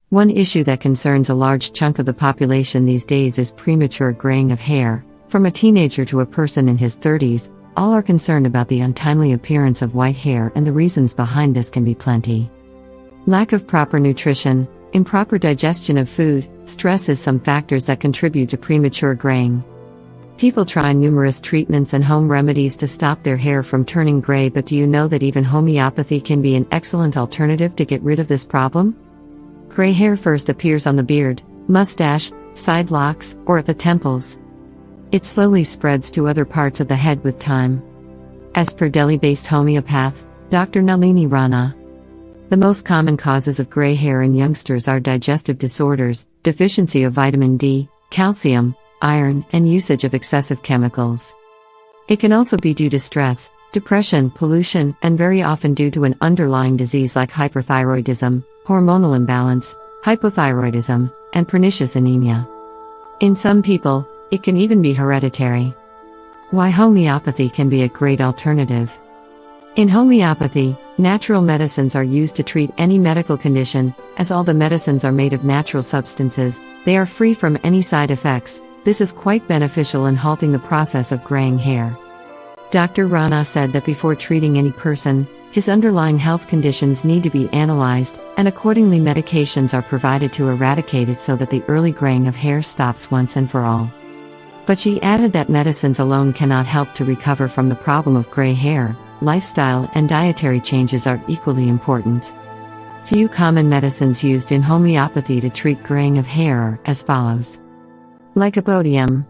One issue that concerns a large chunk of the population these days is premature graying of hair. From a teenager to a person in his 30s, all are concerned about the untimely appearance of white hair, and the reasons behind this can be plenty. Lack of proper nutrition, improper digestion of food, stress is some factors that contribute to premature graying. People try numerous treatments and home remedies to stop their hair from turning gray, but do you know that even homeopathy can be an excellent alternative to get rid of this problem? Gray hair first appears on the beard, mustache, side locks, or at the temples. It slowly spreads to other parts of the head with time. As per Delhi-based homeopath, Dr. Nalini Rana, the most common causes of gray hair in youngsters are digestive disorders, deficiency of vitamin D, calcium, iron, and usage of excessive chemicals. It can also be due to stress, depression, pollution, and very often due to an underlying disease like hyperthyroidism, hormonal imbalance, hypothyroidism, and pernicious anemia. In some people, it can even be hereditary. Why homeopathy can be a great alternative. In homeopathy, natural medicines are used to treat any medical condition. As all the medicines are made of natural substances, they are free from any side effects. This is quite beneficial in halting the process of graying hair. Dr. Rana said that before treating any person, his underlying health conditions need to be analyzed, and accordingly medications are provided to eradicate it so that the early graying of hair stops once and for all. But she added that medicines alone cannot help to recover from the problem of gray hair. Lifestyle and dietary changes are equally important. Few common medicines used in homeopathy to treat graying of hair are as follows. Lycopodium.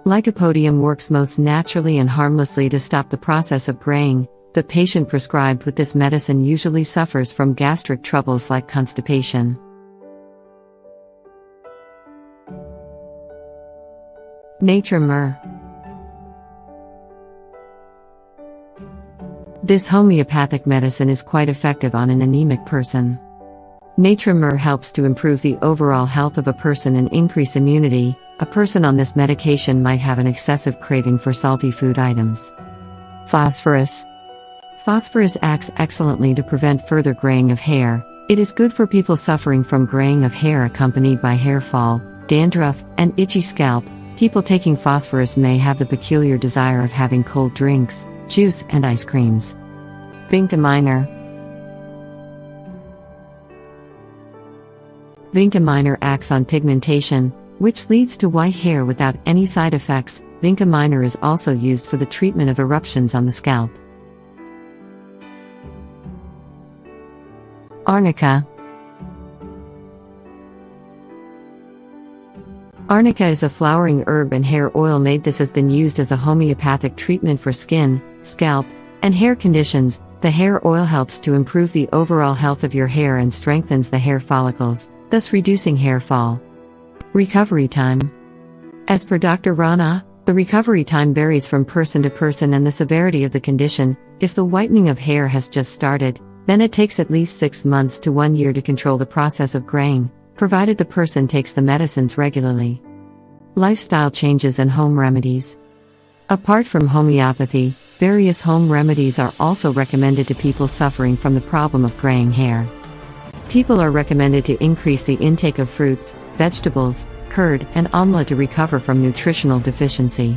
Lycopodium works most naturally and harmlessly to stop the process of graying. The patient prescribed with this medicine usually suffers from gastric troubles like constipation. Nature myrrh. This homeopathic medicine is quite effective on an anemic person. Nature myrrh helps to improve the overall health of a person and increase immunity. A person on this medication might have an excessive craving for salty food items. Phosphorus. Phosphorus acts excellently to prevent further graying of hair. It is good for people suffering from graying of hair accompanied by hair fall, dandruff, and itchy scalp. People taking phosphorus may have the peculiar desire of having cold drinks, juice, and ice creams. Vinca minor. Vinca minor acts on pigmentation, which leads to white hair without any side effects. Vinca minor is also used for the treatment of eruptions on the scalp. Arnica. Arnica is a flowering herb and hair oil made. This has been used as a homeopathic treatment for skin, scalp, and hair conditions. The hair oil helps to improve the overall health of your hair and strengthens the hair follicles, thus reducing hair fall. Recovery time. As per Dr. Rana, the recovery time varies from person to person and the severity of the condition. If the whitening of hair has just started, then it takes at least 6 months to 1 year to control the process of graying, provided the person takes the medicines regularly. Lifestyle changes and home remedies. Apart from homeopathy, various home remedies are also recommended to people suffering from the problem of graying hair. People are recommended to increase the intake of fruits, vegetables, curd, and amla to recover from nutritional deficiency.